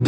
Yo,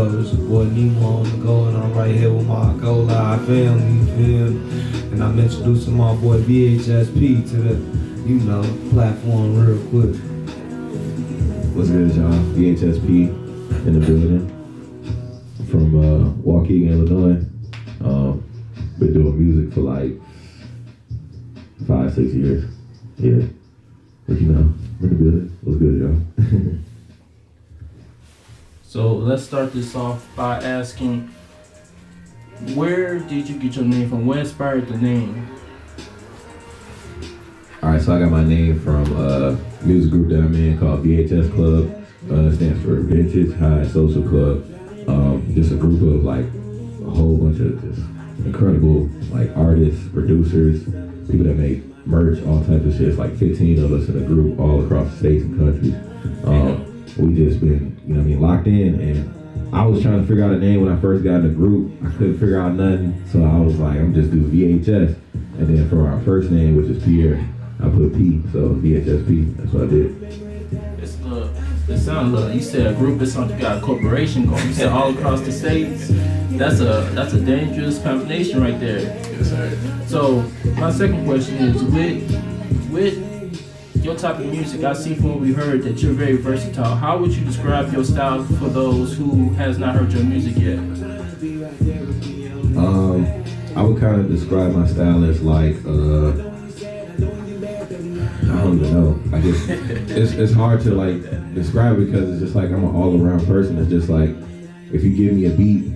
this is boy Nemo on the go, and I'm right here with my Go Live family, you feel me? And I'm introducing my boy VHSP to the, platform real quick. What's good, y'all? VHSP in the building from Waukegan, Illinois. Been doing music for like 5-6 years. Yeah, but in the building. What's good, y'all? So let's start this off by asking, where did you get your name from? What inspired the name? Alright, so I got my name from a music group that I'm in called VHS Club. Stands for Vintage High Social Club. Just a group of like a whole bunch of just incredible like artists, producers, people that make merch, all types of shit. It's like 15 of us in a group all across the states and countries. We just been, locked in, and I was trying to figure out a name when I first got in the group. I couldn't figure out nothing, so I was like, I'm just doing VHS. And then for our first name, which is Pierre, I put P, so VHSP, that's what I did. It sounds like you said a group, it sounds like you got a corporation going. You said all across the states. That's a dangerous combination right there. Yes, sir. So my second question is, with your type of music, I see from what we heard that you're very versatile. How would you describe your style for those who has not heard your music yet? I would kind of describe my style as like, I don't even know. I guess it's hard to like describe it because it's just like I'm an all-around person. It's just like if you give me a beat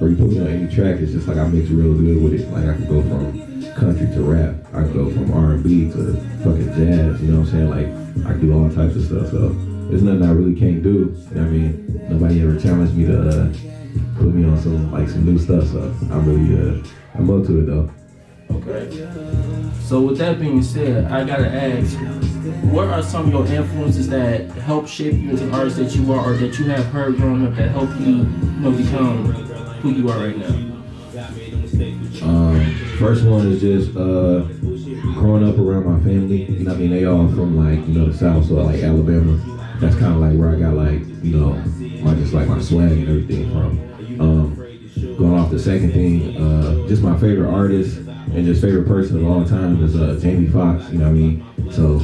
or you put me on any track, it's just like I mix real good with it. Like I can go from country to rap. I can go from R&B to fucking jazz. You know what I'm saying? Like I can do all types of stuff. So there's nothing I really can't do. You know what I mean? Nobody ever challenged me to put me on some new stuff. So I'm up to it though. Okay. So with that being said, I gotta ask, what are some of your influences that help shape you into the artist that you are, or that you have heard growing up that help you, become who you are right now? First one is just growing up around my family. They all from like the South, so like Alabama. That's kind of like where I got like my swag and everything from. Going off the second thing, just my favorite artist and just favorite person of all time is Jamie Foxx. So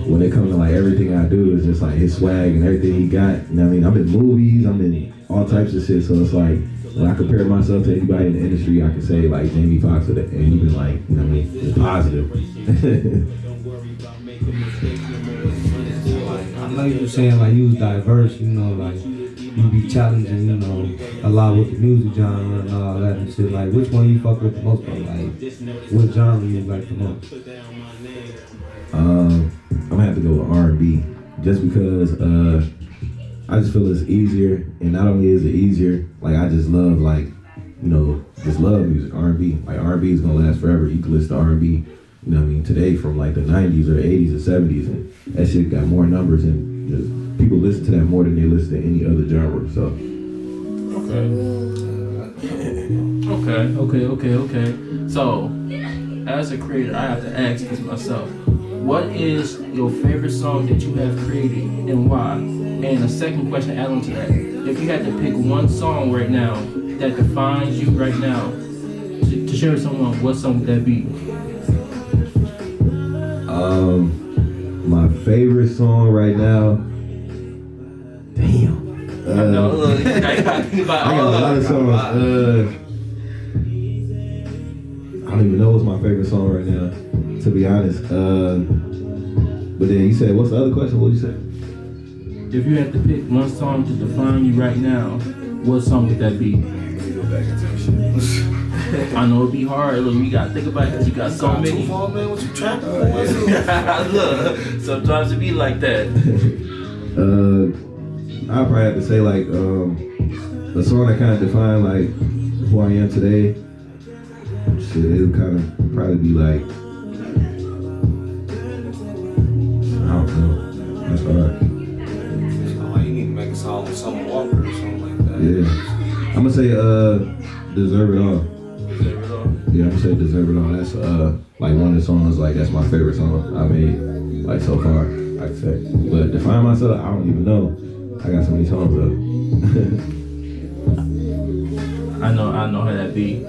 when it comes to like everything I do, is just like his swag and everything he got. I'm in movies, I'm in all types of shit. So it's like when I compare myself to anybody in the industry, I can say like Jamie Foxx, and even like it's positive. I know you were saying like you was diverse, like you be challenging, a lot with the music genre and all that and shit. Like which one you fuck with the most, bro? Like what genre you like the most? I'm gonna have to go with R&B, just because I just feel it's easier, and not only is it easier, like I just love just love music. R&B, like R&B is gonna last forever. You can listen to R&B, today from like the 90s or the 80s or 70s, and that shit got more numbers, and just people listen to that more than they listen to any other genre. So Okay. So as a creator, I have to ask this myself. What is your favorite song that you have created and why? And a second question to add on to that. If you had to pick one song right now that defines you right now to share with someone, what song would that be? My favorite song right now, damn. I got a lot of songs. I don't even know what's my favorite song right now, to be honest. But then you said, what's the other question? What did you say? If you had to pick one song to define you right now, what song would that be? I know it'd be hard. Look, you gotta think about it because you got so many. Too far, man. What you trapping? Look, sometimes it be like that. I'll probably have to say like a song that kind of defined like who I am today. Shit, it'll kind of probably be like, I don't know. That's hard. You need to make a song with Summer Walker or something like that. Yeah, I'm gonna say Deserve It All. Deserve It All. Yeah, I'm gonna say Deserve It All. That's like one of the songs, like that's my favorite song I made. like so far, I could say. But define myself, I don't even know. I got so many songs though. I know how that be.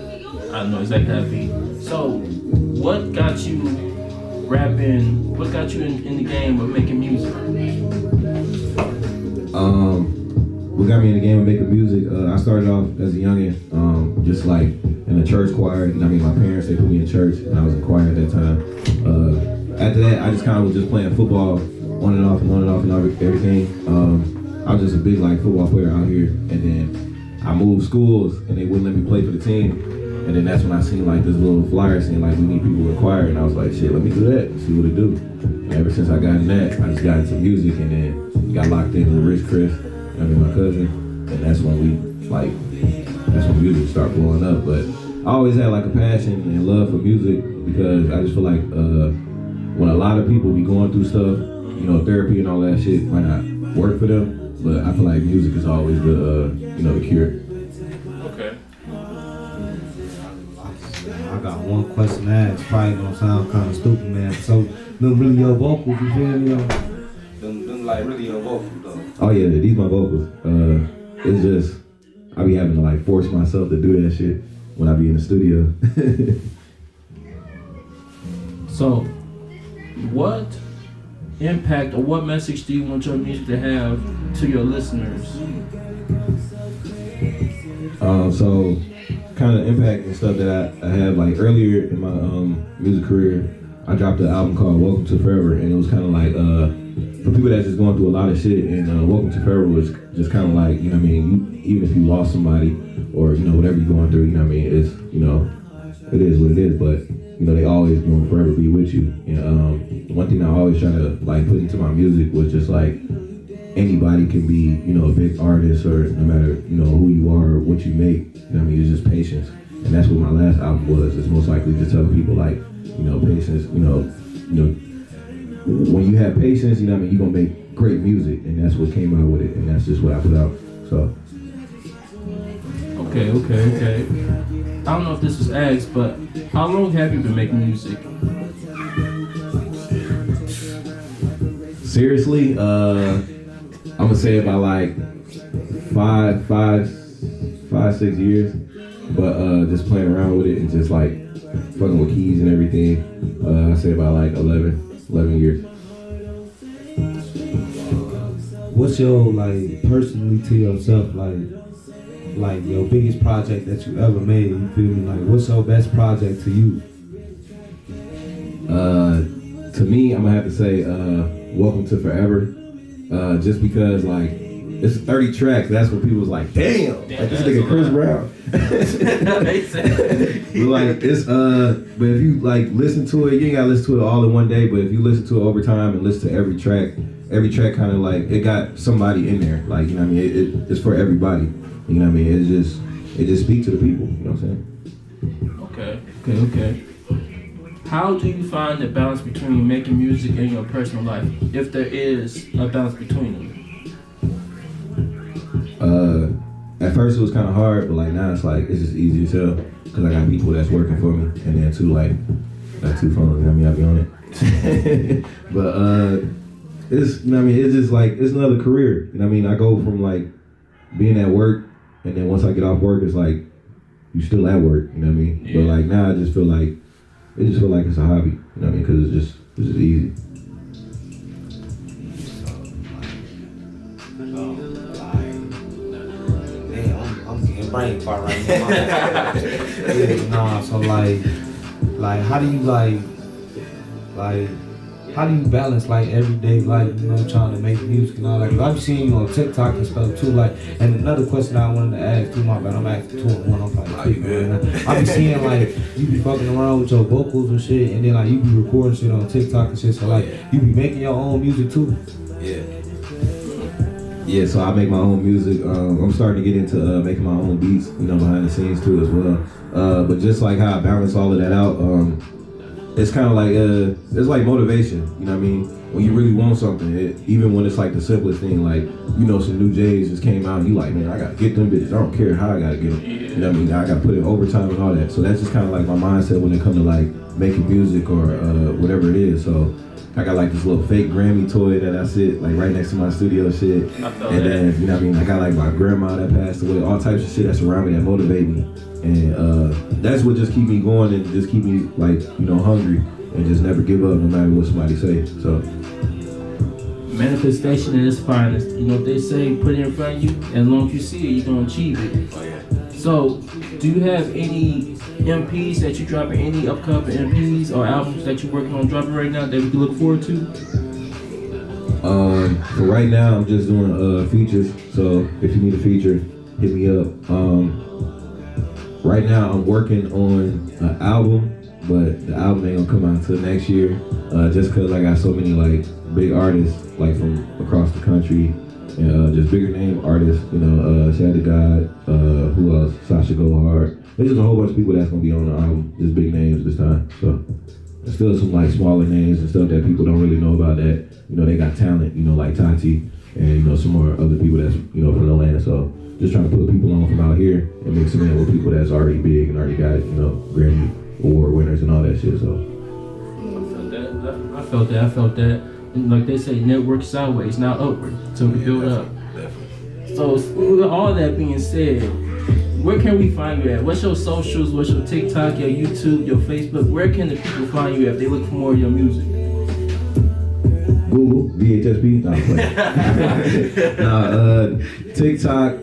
I know exactly how that be. So, what got you rapping? What got you in the game of making music? What got me in the game of making music? I started off as a youngin', just like in a church choir. I mean, my parents, they put me in church, and I was in choir at that time. After that, I just kind of was just playing football on and off and everything. I was just a big like football player out here, and then I moved schools, and they wouldn't let me play for the team. And then that's when I seen like this little flyer saying like we need people in choir, and I was like, shit, let me do that and see what it do. And ever since I got in that, I just got into music, and then got locked in with Rich Chris, I mean my cousin, and that's when that's when music started blowing up. But I always had like a passion and love for music because I just feel like when a lot of people be going through stuff, you know, therapy and all that shit might not work for them, but I feel like music is always the the cure. Okay. I got one question to ask. Probably gonna sound kind of stupid, man. So, them really your vocals, you feel me? Them like really your vocals, though. Oh yeah, these my vocals. It's just I be having to like force myself to do that shit when I be in the studio. So, what impact or what message do you want your music to have to your listeners? So kind of impact and stuff that I have like earlier in my music career, I dropped an album called Welcome to Forever, and it was kind of like for people that's just going through a lot of shit, and Welcome to Forever was just kind of like, you know what I mean, even if you lost somebody or, you know, whatever you're going through, you know what I mean, it's, you know, it is what it is, but, you know, they always going to forever be with you. And one thing I always try to like put into my music was just like, anybody can be, you know, a big artist, or no matter, you know, who you are or what you make, you know what I mean, it's just patience. And that's what my last album was. It's most likely just telling people like, you know, patience, you know, when you have patience, you know what I mean, you're gonna make great music, and that's what came out with it, and that's just what I put out. So Okay. I don't know if this was asked, but how long have you been making music? seriously, I'm gonna say about like five, 6 years, but just playing around with it and just like fucking with keys and everything. I say about like 11 years. What's your, like, personally to yourself, like your biggest project that you ever made, you feel me? Like, what's your best project to you? To me, I'm gonna have to say Welcome to Forever, just because like it's 30 tracks. That's what people was like, damn, like this nigga Chris Brown. But like it's but if you like listen to it, you ain't gotta listen to it all in one day. But if you listen to it over time and listen to every track kind of like it got somebody in there. Like, you know what I mean, it's for everybody. You know what I mean? It just speaks to the people. You know what I'm saying? Okay. How do you find the balance between making music and your personal life, if there is a balance between them? At first it was kind of hard, but like now it's just easy as hell because I got people that's working for me, and then too like got 2 phones. You know what I mean? I be on it. But it's, you know what I mean, it's just like it's another career. You know what I mean? I go from like being at work, and then once I get off work, it's like you still at work. You know what I mean? Yeah. But like now I just feel like it's a hobby. You know what I mean? Because it's just easy. I'm getting brain fart right now. Yeah, so like how do you how do you balance like everyday life, you know, trying to make music and all that? Cause I be seeing you on TikTok and stuff too, like. And another question I wanted to ask too, my bad, I'm asking 2 in 1. I'm probably I be seeing like you be fucking around with your vocals and shit, and then like you be recording shit on TikTok and shit. So like you be making your own music too. Yeah, so I make my own music. I'm starting to get into making my own beats, you know, behind the scenes too as well. But just like how I balance all of that out, it's kind of like it's like motivation. You know what I mean? When you really want something, even when it's like the simplest thing, like, you know, some new J's just came out, and you like, man, I gotta get them bitches. I don't care how I gotta get them. You know what I mean? I gotta put in overtime and all that. So that's just kind of like my mindset when it comes to like making music or whatever it is. So I got like this little fake Grammy toy that I sit like right next to my studio shit. And then, you know what I mean? I got like my grandma that passed away, all types of shit that's around me that motivate me. And that's what just keep me going and just keep me like, you know, hungry and just never give up no matter what somebody say. So manifestation at its finest. You know what they say, put it in front of you, and as long as you see it, you're gonna achieve it. oh yeah. So, do you have any MPs that you're dropping, any upcoming MPs or albums that you're working on dropping right now that we can look forward to? For right now, I'm just doing features. So if you need a feature, hit me up. Right now, I'm working on an album, but the album ain't gonna come out until next year. Just cause I got so many like big artists like from across the country. And just bigger name artists, you know, Shady God, who else? Sasha Go Hard. There's just a whole bunch of people that's gonna be on the album, just big names this time. So there's still some like smaller names and stuff that people don't really know about that, you know, they got talent, you know, like Tati and, you know, some more other people that's, you know, from the land. So just trying to put people on from out here and mix them in with people that's already big and already got, you know, Grammy Award winners and all that shit. So I felt that. And like they say, network sideways, not upward. So we build up. Definitely. So with all that being said, where can we find you at? What's your socials? What's your TikTok, your YouTube, your Facebook? Where can the people find you at if they look for more of your music? Google, VHSP. No, I'm playing. TikTok,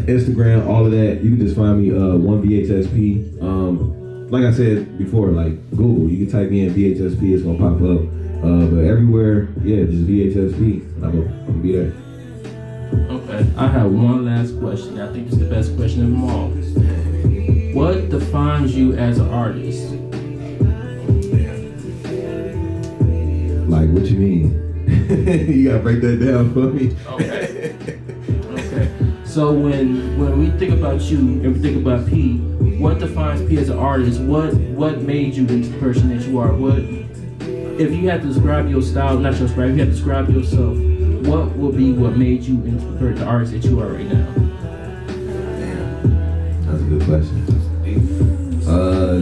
Instagram, all of that. You can just find me one VHSP. Like I said before, like Google, you can type in VHSP, it's gonna pop up. But everywhere, yeah, just VHSP. I'm gonna be there. Okay, I have one last question. I think it's the best question of them all. What defines you as an artist? Like, what you mean? You gotta break that down for me. Okay. Okay. So when we think about you and we think about P, what defines P as an artist? What made you the person that you are? What, if you had to describe your style, not your style, if you had to describe yourself, what would be what made you into the artist that you are right now? Damn, that's a good question.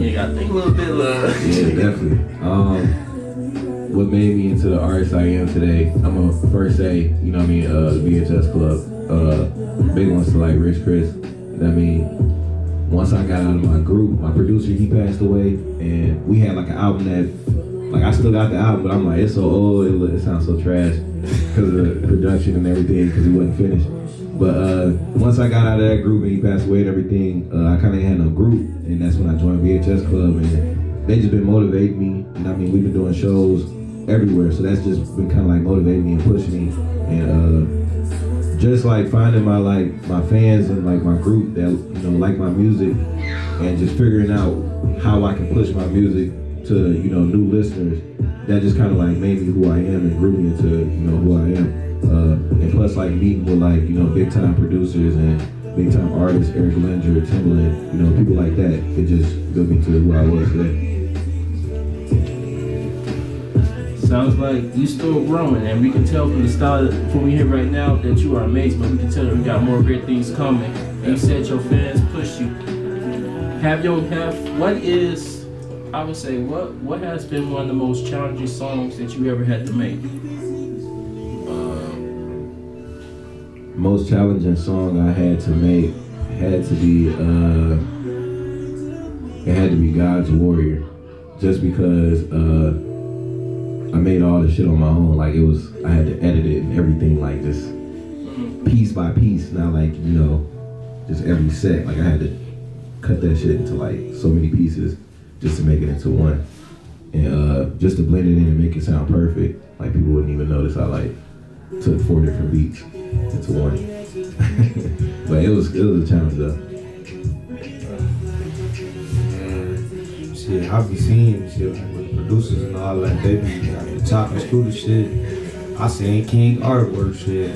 You gotta think a little bit, love. Yeah, definitely. What made me into the artist I am today? I'm gonna first say, you know what I mean, the VHS Club. Big ones to like Rich Chris. You know what I mean? Once I got out of my group, my producer, he passed away, and we had like an album that, like, I still got the album, but I'm like, it's so old, it sounds so trash because of the production and everything, because he wasn't finished. But once I got out of that group and he passed away and everything, I kind of had no group, and that's when I joined VHS Club, and they just been motivating me. And I mean, we've been doing shows everywhere, so that's just been kind of like motivating me and pushing me, and just like finding my fans and like my group that, you know, like my music, and just figuring out how I can push my music to, you know, new listeners. That just kind of like made me who I am and grew me into, you know, who I am. And plus, like, meeting with, like, you know, big time producers and big time artists, Eric Linger, Timbaland, you know, people like that, it just built me to who I was today. Sounds like you still growing, and we can tell from the style from we hear right now that you are amazing, but we can tell that we got more great things coming. And you said your fans push you. I would say, what has been one of the most challenging songs that you ever had to make? Most challenging song I had to make had to be God's Warrior, just because I made all the shit on my own. Like, I had to edit it and everything, like, just piece by piece, not like, you know, just every set. Like, I had to cut that shit into like so many pieces just to make it into one, and just to blend it in and make it sound perfect. Like, people wouldn't even notice I like took 4 different beats into one. But it was a challenge though. Shit, I be seeing shit like with producers and all that. They be like chopping through the shit. I seen King artwork shit.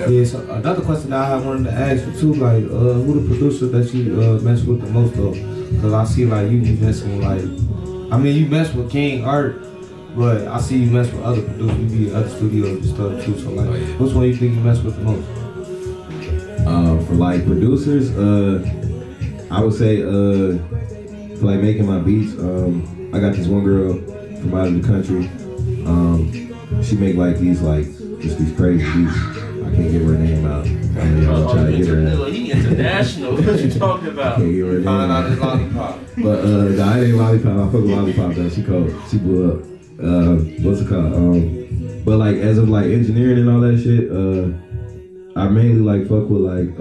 Yeah, so another question that I wanted to ask you too, like, who the producer that you mess with the most of? Cause I see like you messing with like, I mean, you mess with King Art, but I see you mess with other producers. You be in other studios and stuff too. So like, which one you think you mess with the most? For like producers, I would say for like making my beats, I got this one girl from out of the country. She make like these just these crazy beats. I can't give her name out. I mean, I'm trying to get her name. He international. What you talking about? Can't give her name Find out out. his lollipop. But nah, it ain't Lollipop. I fuck with Lollipop though. She cold. She blew up. What's it called? But like as of like engineering and all that shit, I mainly like fuck with like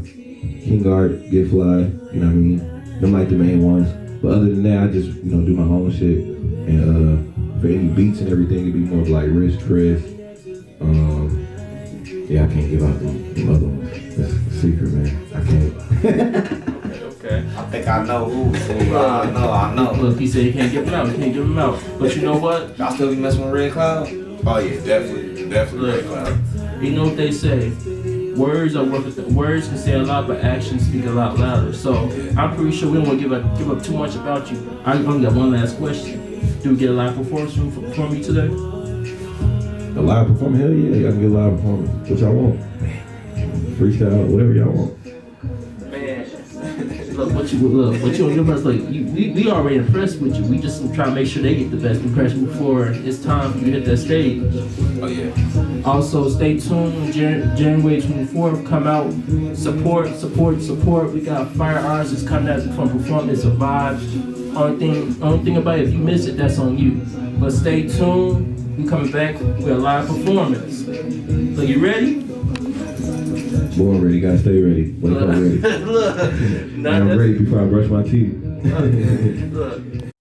King Art, Get Fly. You know what I mean? Them like the main ones. But other than that, I just do my own shit. And for any beats and everything, it'd be more of like Rich Chris. Yeah, I can't give out the other ones. It's a secret, man. I can't. Okay. I think I know who. I know. Look, he said he can't give him out. He can't give him out. But you know what? Y'all still be messing with Red Cloud? Oh yeah, definitely Red Cloud. You know what they say? Words can say a lot, but actions speak a lot louder. So I'm pretty sure we don't want to give up too much about you. I only got one last question. Do we get a live performance from you today? A live performance? Hell yeah, y'all can get a live performance. What y'all want? Freestyle, whatever y'all want. Man, look what you give us. Like we already impressed with you. We just try to make sure they get the best impression before it's time for you to hit that stage. Oh yeah. Also, stay tuned. January 24th, come out, support. We got fire artists coming out from performance, a vibe. Only thing about it, if you miss it, that's on you. But stay tuned. We coming back with a live performance. So you ready? Born ready, gotta stay ready. Wake up ready. Look, I'm ready before I brush my teeth. Look.